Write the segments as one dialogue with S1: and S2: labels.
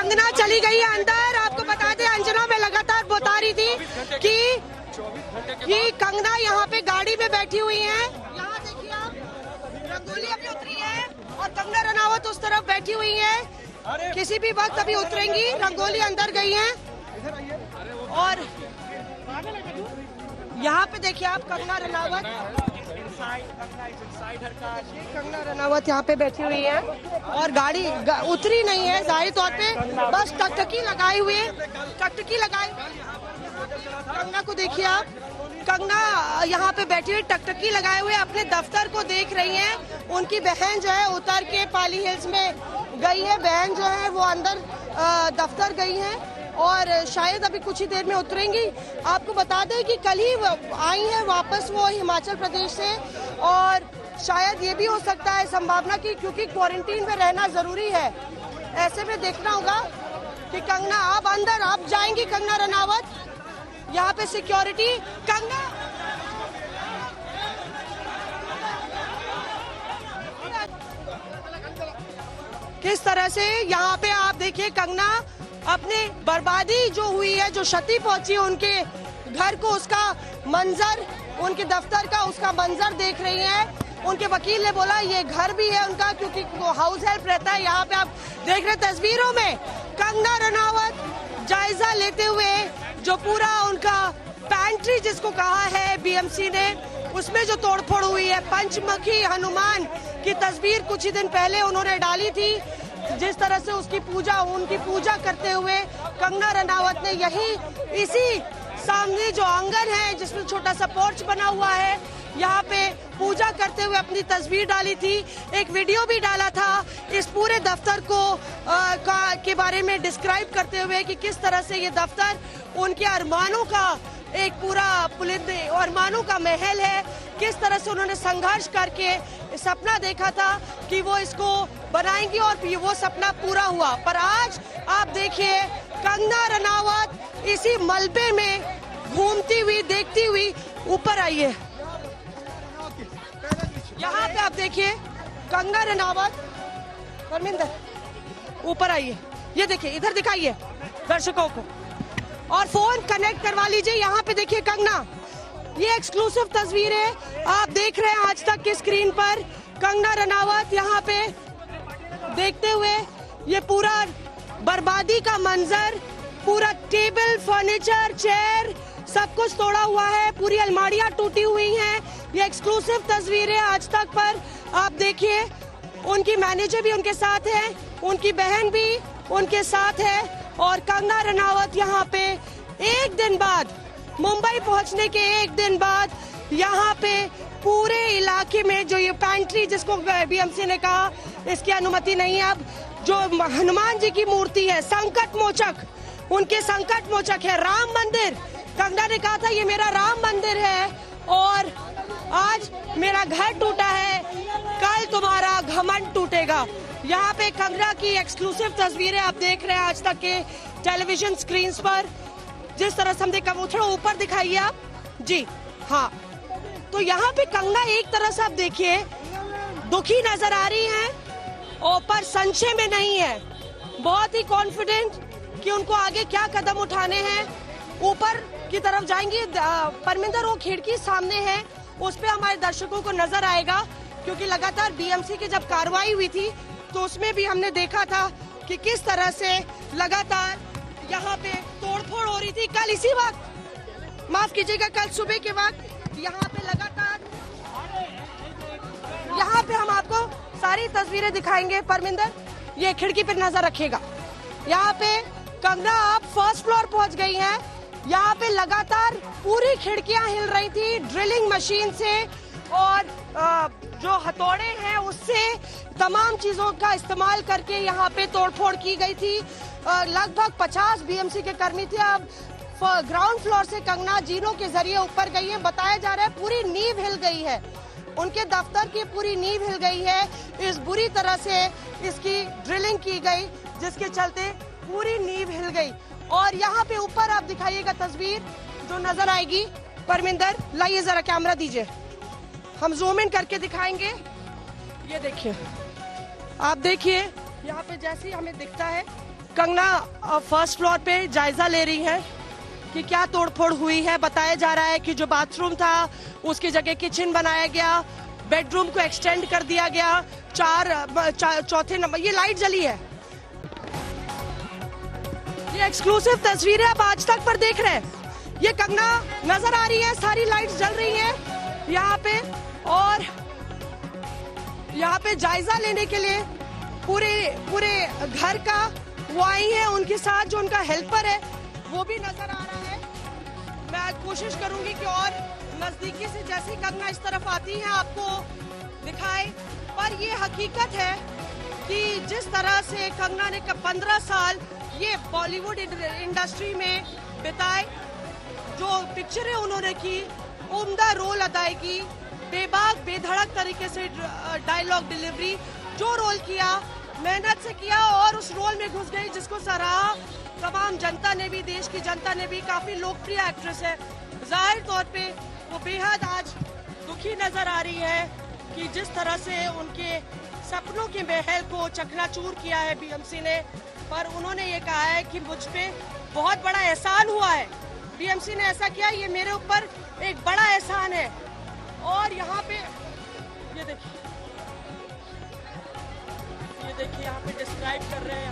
S1: कंगना चली गई है अंदर। आपको बता दें, अंजना में लगातार बता रही थी कि कंगना यहाँ पे गाड़ी में बैठी हुई है। यहाँ देखिए आप, रंगोली अभी उतरी है और कंगना रनावत उस तरफ बैठी हुई है। किसी भी वक्त अभी उतरेंगी। रंगोली अंदर गई है और यहाँ पे देखिए आप कंगना रनावत यहाँ पे बैठी हुई है और गाड़ी उतरी नहीं है, जाहिर तौर पे बस टकटकी लगाई हुई है। कंगना को देखिए आप, कंगना यहाँ पे बैठी हुई टकटकी लगाए हुए अपने दफ्तर को देख रही हैं। उनकी बहन जो है उतर के पाली हिल्स में गई है। बहन जो है वो अंदर दफ्तर गई है और शायद अभी कुछ ही देर में उतरेंगी। आपको बता दें कि कल ही आई है वापस वो हिमाचल प्रदेश से और शायद ये भी हो सकता है संभावना की, क्योंकि क्वारंटीन में रहना जरूरी है। ऐसे में देखना होगा कि कंगना अब अंदर आप जाएंगी। कंगना रनावत, यहाँ पे सिक्योरिटी। कंगना किस तरह से यहाँ पे आप देखिए, कंगना अपने बर्बादी जो हुई है, जो क्षति पहुंची है उनके घर को, उसका मंजर, उनके दफ्तर का उसका मंजर देख रही है। उनके वकील ने बोला ये घर भी है उनका, क्योंकि वो हाउस हेल्प रहता है। यहाँ पे आप देख रहे तस्वीरों में कंगना रनावत जायजा लेते हुए जो पूरा उनका पैंट्री जिसको कहा है बीएमसी ने, उसमें जो तोड़फोड़ हुई है। पंचमुखी हनुमान की तस्वीर कुछ ही दिन पहले उन्होंने डाली थी, जिस तरह से उनकी पूजा करते हुए कंगना रनावत ने यही इसी सामने जो आंगन है जिसमें छोटा सा पोर्च बना हुआ है, यहाँ पे पूजा करते हुए अपनी तस्वीर डाली थी। एक वीडियो भी डाला था इस पूरे दफ्तर को के बारे में डिस्क्राइब करते हुए कि किस तरह से ये दफ्तर उनके अरमानों का एक पूरा अरमानों का महल है। किस तरह से उन्होंने संघर्ष करके सपना देखा था कि वो इसको बनाएंगी और वो सपना पूरा हुआ। पर आज आप देखिए कंगना रनावत इसी मलबे में घूमती हुई, देखती हुई ऊपर आई है। यहाँ पे आप देखिए कंगना रनावत, परमिंदर ऊपर आई है। ये देखिए, इधर दिखाइए दर्शकों को और फोन कनेक्ट करवा लीजिए। यहाँ पे देखिए कंगना, ये एक्सक्लूसिव तस्वीर है, आप देख रहे हैं आज तक की स्क्रीन पर। कंगना रनावत यहाँ पे देखते हुए ये पूरा बर्बादी का मंजर, पूरा टेबल, फर्नीचर, चेयर सब कुछ तोड़ा हुआ है, पूरी अलमारियां टूटी हुई हैं। ये एक्सक्लूसिव तस्वीर है आज तक पर। आप देखिए उनकी मैनेजर भी उनके साथ है, उनकी बहन भी उनके साथ है और कंगना रनावत यहाँ पे एक दिन बाद, मुंबई पहुंचने के एक दिन बाद, यहाँ पे पूरे इलाके में जो ये पैंट्री जिसको बीएमसी ने कहा इसकी अनुमति नहीं है। अब जो हनुमान जी की मूर्ति है, संकट मोचक, उनके संकट मोचक है राम मंदिर। कंगना ने कहा था ये मेरा राम मंदिर है और आज मेरा घर टूटा है, कल तुम्हारा घमंड टूटेगा। यहाँ पे कंगना की एक्सक्लूसिव तस्वीरें आप देख रहे हैं आज तक के टेलीविजन स्क्रीन पर। जिस तरह से हम देखा, वो थोड़ा ऊपर दिखाइए आप जी। हाँ, तो यहाँ पे कंगना एक तरह से आप देखिए दुखी नजर आ रही है और पर संशय में नहीं है, बहुत ही कॉन्फिडेंट कि उनको आगे क्या कदम उठाने हैं। ऊपर की तरफ जाएंगी परमिंदर, वो खिड़की सामने है, उस पे हमारे दर्शकों को नजर आएगा, क्योंकि लगातार बीएमसी की जब कार्रवाई हुई थी तो उसमें भी हमने देखा था कि किस तरह से लगातार यहाँ पे तोड़फोड़ हो रही थी। कल इसी वक्त, माफ कीजिएगा, कल सुबह के वक्त यहाँ पे लगातार, यहाँ पे हम आपको सारी तस्वीरें दिखाएंगे। परमिंदर, ये खिड़की पर नजर रखिएगा। यहाँ पे कंगना आप फर्स्ट फ्लोर पहुंच गई हैं। यहाँ पे लगातार पूरी खिड़कियां हिल रही थी ड्रिलिंग मशीन से और जो हथौड़े हैं उससे तमाम चीजों का इस्तेमाल करके यहाँ पे तोड़फोड़ की गई थी। लगभग 50 बीएमसी के कर्मी थे। अब ग्राउंड फ्लोर से कंगना जीनों के जरिए ऊपर गई है। बताया जा रहा है पूरी नींव हिल गई है, उनके दफ्तर की पूरी नींव हिल गई है। इस बुरी तरह से इसकी ड्रिलिंग की गई जिसके चलते पूरी नींव हिल गई। और यहाँ पे ऊपर आप दिखाइएगा तस्वीर जो नजर आएगी। परमिंदर, लाइए जरा कैमरा दीजिए, हम जूम इन करके दिखाएंगे। ये देखिए, आप देखिए यहाँ पे जैसे ही हमें दिखता है कंगना फर्स्ट फ्लोर पे जायजा ले रही है कि क्या तोड़फोड़ हुई है। बताया जा रहा है कि जो बाथरूम था उसकी जगह किचन बनाया गया, बेडरूम को एक्सटेंड कर दिया गया, चौथे नंबर ये लाइट जली है। ये एक्सक्लूसिव तस्वीरें आप आज तक पर देख रहे हैं। ये कंगना नजर आ रही है, सारी लाइट्स जल रही हैं यहाँ पे, और यहाँ पे जायजा लेने के लिए पूरे घर का वो आई है। उनके साथ जो उनका हेल्पर है वो भी नजर आ रहा है। मैं कोशिश करूंगी कि और नजदीकी से जैसे कंगना इस तरफ आती है आपको दिखाए, पर ये हकीकत है कि जिस तरह से कंगना ने 15 साल ये बॉलीवुड इंडस्ट्री में बिताए, जो पिक्चरें उन्होंने की, उम्दा रोल अदाई की, बेबाक बेधड़क तरीके से डायलॉग डिलीवरी, जो रोल किया मेहनत से किया और उस रोल में घुस गई, जिसको सराहा तमाम जनता ने भी, देश की जनता ने भी। काफी लोकप्रिय एक्ट्रेस है। जाहिर तौर पे वो बेहद आज दुखी नजर आ रही है कि जिस तरह से उनके सपनों के महल को चकनाचूर किया है बीएमसी ने। पर उन्होंने ये कहा है कि मुझ पे बहुत बड़ा एहसान हुआ है, बीएमसी ने ऐसा किया, ये मेरे ऊपर एक बड़ा एहसान है। और यहाँ पे ये देखिए यहाँ पे डिस्क्राइब कर रहे हैं।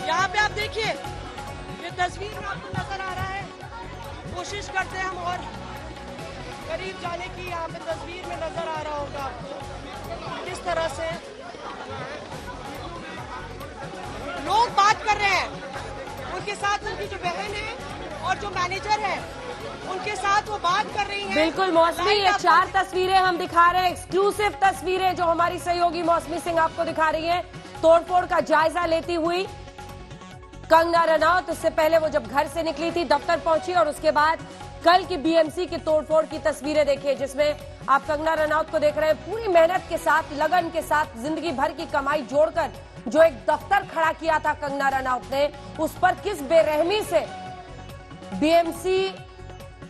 S1: यहाँ पे आप देखिए, ये तस्वीर में आपको नजर आ रहा है। कोशिश करते हैं हम और करीब जाने की। यहाँ पे तस्वीर में नजर आ रहा होगा आपको किस तरह से लोग बात कर रहे हैं। उनके साथ उनकी जो बहन है और जो मैनेजर है उनके साथ वो बात कर रही है।
S2: बिल्कुल मौसमी, ये 4 तस्वीरें हम दिखा रहे हैं, एक्सक्लूसिव तस्वीरें जो हमारी सहयोगी मौसमी सिंह आपको दिखा रही है। तोड़फोड़ का जायजा लेती हुई कंगना रनौत, इससे पहले वो जब घर से निकली थी दफ्तर पहुंची, और उसके बाद कल की बीएमसी की तोड़फोड़ की तस्वीरें देखिए, जिसमें आप कंगना रनौत को देख रहे हैं। पूरी मेहनत के साथ, लगन के साथ, जिंदगी भर की कमाई जोड़कर जो एक दफ्तर खड़ा किया था कंगना रनौत ने, उस पर किस बेरहमी से बीएमसी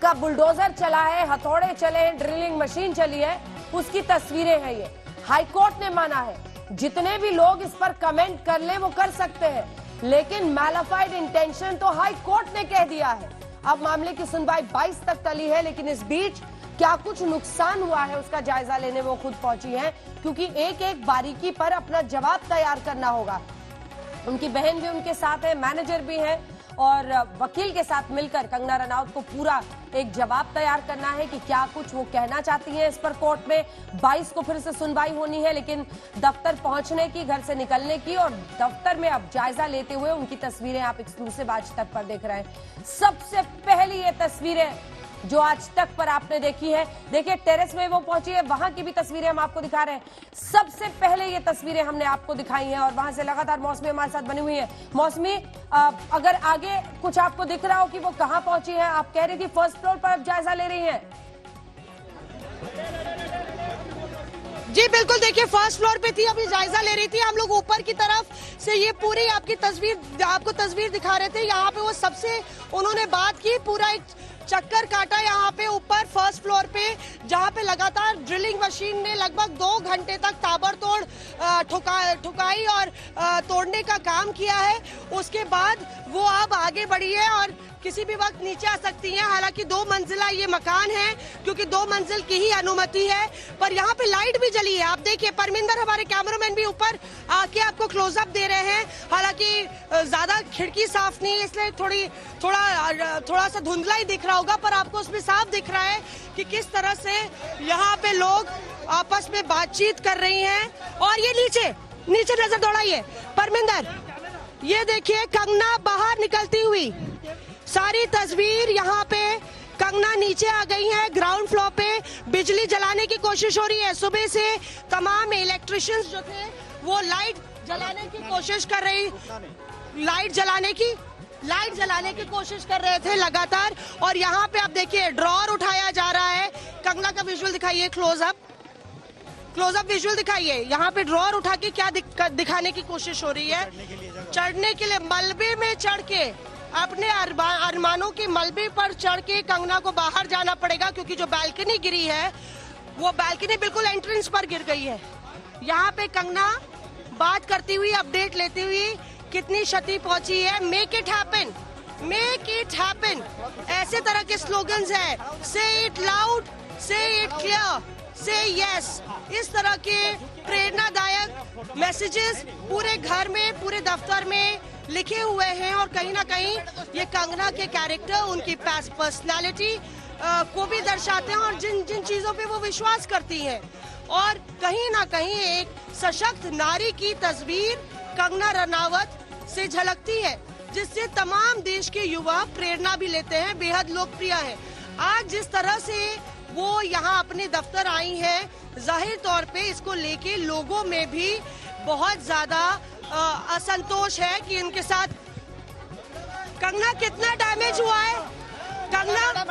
S2: का बुलडोजर चला है, हथौड़े चले हैं, ड्रिलिंग मशीन चली है, उसकी तस्वीरें हैं ये। हाईकोर्ट ने माना है जितने भी लोग इस पर कमेंट कर ले वो कर सकते हैं, लेकिन मैलिफाइड इंटेंशन तो हाई कोर्ट ने कह दिया है। अब मामले की सुनवाई 22 तक टली है, लेकिन इस बीच क्या कुछ नुकसान हुआ है उसका जायजा लेने वो खुद पहुंची हैं, क्योंकि एक एक बारीकी पर अपना जवाब तैयार करना होगा। उनकी बहन भी उनके साथ है, मैनेजर भी है, और वकील के साथ मिलकर कंगना रनौत को पूरा एक जवाब तैयार करना है कि क्या कुछ वो कहना चाहती है इस पर। कोर्ट में 22 को फिर से सुनवाई होनी है, लेकिन दफ्तर पहुंचने की, घर से निकलने की और दफ्तर में अब जायजा लेते हुए उनकी तस्वीरें आप एक्सक्लूसिव आज तक पर देख रहे हैं। सबसे पहली ये तस्वीरें जो आज तक पर आपने देखी है, देखिए टेरेस में वो पहुंची है, वहां की भी तस्वीरें हम आपको दिखा रहे हैं। सबसे पहले ये तस्वीरें हमने आपको दिखाई हैं और वहां से लगातार मौसमी हमारे साथ बनी हुई है। मौसमी, अगर आगे कुछ आपको दिख रहा हो कि वो कहां पहुंची है, आप कह रही थी फर्स्ट फ्लोर पर अब जायजा ले रही है।
S1: जी बिल्कुल, देखिए फर्स्ट फ्लोर पे थी, अभी जायजा ले रही थी। हम लोग ऊपर की तरफ से ये पूरी आपको तस्वीर दिखा रहे थे। यहाँ पे वो सबसे उन्होंने बात की, पूरा एक चक्कर काटा यहाँ पे ऊपर फर्स्ट फ्लोर पे, जहाँ पे लगातार ड्रिलिंग मशीन ने लगभग 2 घंटे तक ताबड़तोड़ ठुकाई और तोड़ने का काम किया है। उसके बाद वो अब आगे बढ़ी है और किसी भी वक्त नीचे आ सकती हैं। हालांकि 2 मंजिला ये मकान है, क्योंकि 2 मंजिल की ही अनुमति है, पर यहाँ पे लाइट भी जली है। आप देखिए, परमिंदर हमारे कैमरामैन भी ऊपर आके आपको क्लोजअप दे रहे हैं। हालांकि ज्यादा खिड़की साफ नहीं है, इसलिए थोड़ा सा धुंधला ही दिख रहा होगा, पर आपको उसमें साफ दिख रहा है कि किस तरह से यहाँ पे लोग आपस में बातचीत कर रही हैं। और ये नीचे नजर दौड़ाइए परमिंदर, ये देखिए कंगना बाहर निकलती हुई, सारी तस्वीर यहाँ पे कंगना नीचे आ गई है। ग्राउंड फ्लोर पे बिजली जलाने की कोशिश हो रही है। सुबह से तमाम इलेक्ट्रिशियंस जो थे वो लाइट जलाने की कोशिश कर रही, लाइट जलाने की कोशिश कर रहे थे लगातार। और यहाँ पे आप देखिए ड्रॉर उठाया जा रहा है। कंगना का विजुअल दिखाइए, क्लोजअप विजुअल दिखाइए। यहाँ पे ड्रॉर उठा के क्या दिखाने की कोशिश हो रही है, चढ़ने के लिए मलबे में चढ़ के, अपने अरमानों के मलबे पर चढ़ के कंगना को बाहर जाना पड़ेगा, क्योंकि जो बालकनी गिरी है वो बालकनी बिल्कुल एंट्रेंस पर गिर गई है। यहाँ पे कंगना बात करती हुई, अपडेट लेती हुई कितनी क्षति पहुंची है। Make it happen, make it happen, ऐसे तरह के स्लोगन्स हैं। से इट लाउड, से इट क्लियर, से यस। इस तरह के प्रेरणादायक मैसेजेस पूरे घर में, पूरे दफ्तर में लिखे हुए हैं और कहीं ना कहीं ये कंगना के कैरेक्टर, उनकी पर्सनालिटी को भी दर्शाते हैं और जिन जिन चीजों पे वो विश्वास करती हैं। और कहीं ना कहीं एक सशक्त नारी की तस्वीर कंगना रनावत से झलकती है, जिससे तमाम देश के युवा प्रेरणा भी लेते हैं, बेहद लोकप्रिय है। आज जिस तरह से वो यहाँ अपने दफ्तर आई हैं, जाहिर तौर पे इसको लेके लोगों में भी बहुत ज्यादा असंतोष है कि इनके साथ। कंगना, कितना डैमेज हुआ है? कंगना,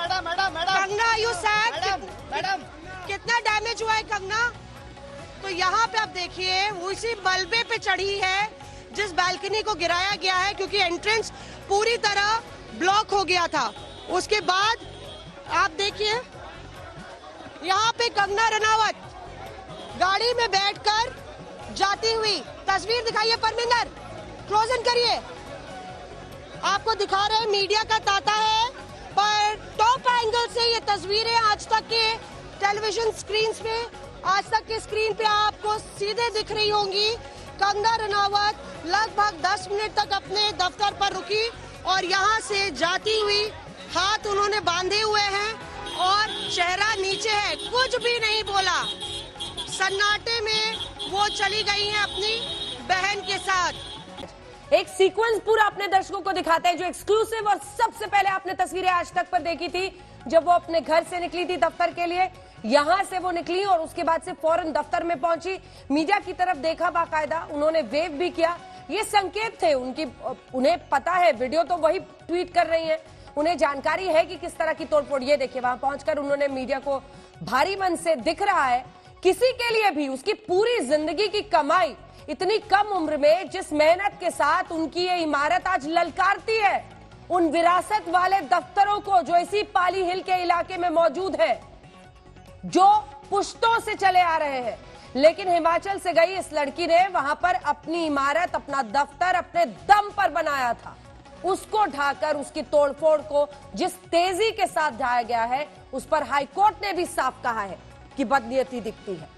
S1: कंगना यू सैड, कितना डैमेज हुआ है कंगना? तो यहाँ पे आप देखिए उसी मलबे पे चढ़ी है जिस बालकनी को गिराया गया है, क्योंकि एंट्रेंस पूरी तरह ब्लॉक हो गया था। उसके बाद आप देखिए यहाँ पे कंगना रनावत गाड़ी में बैठकर जाती हुई तस्वीर दिखाइए। परमिंदर, क्लोज इन करिए। आपको दिखा रहे हैं, मीडिया का तांता है, पर टॉप एंगल से ये तस्वीरें आज तक के टेलीविजन स्क्रीन पे, आज तक के स्क्रीन पे आपको सीधे दिख रही होंगी। कंगना रनावत लगभग 10 मिनट तक अपने दफ्तर पर रुकी और यहाँ से जाती हुई हाथ उन्होंने बांधे हुए हैं और चेहरा नीचे है, कुछ भी नहीं बोला। सन्नाटे में वो चली गई हैं अपनी बहन के साथ।
S2: एक सीक्वेंस पूरा अपने दर्शकों को दिखाते हैं जो एक्सक्लूसिव, और सबसे पहले आपने तस्वीरें आज तक पर देखी थी जब वो अपने घर से निकली थी दफ्तर के लिए। यहां से वो निकली और उसके बाद से फौरन दफ्तर में पहुंची, मीडिया की तरफ देखा बाकायदा, उन्होंने वेव भी किया। ये संकेत थे उनकी, उन्हें पता है, वीडियो तो वही ट्वीट कर रही हैं, उन्हें जानकारी है कि किस तरह की तोड़फोड़। ये देखिए वहां पहुंचकर उन्होंने मीडिया को भारी मन से दिख रहा है, किसी के लिए भी उसकी पूरी जिंदगी की कमाई इतनी कम उम्र में जिस मेहनत के साथ उनकी ये इमारत आज ललकारती है उन विरासत वाले दफ्तरों को जो इसी पाली हिल के इलाके में मौजूद है, जो पुश्तों से चले आ रहे हैं। लेकिन हिमाचल से गई इस लड़की ने वहां पर अपनी इमारत, अपना दफ्तर अपने दम पर बनाया था। उसको ढाकर उसकी तोड़फोड़ को जिस तेजी के साथ ढाया गया है, उस पर हाईकोर्ट ने भी साफ कहा है कि बदनीयती दिखती है।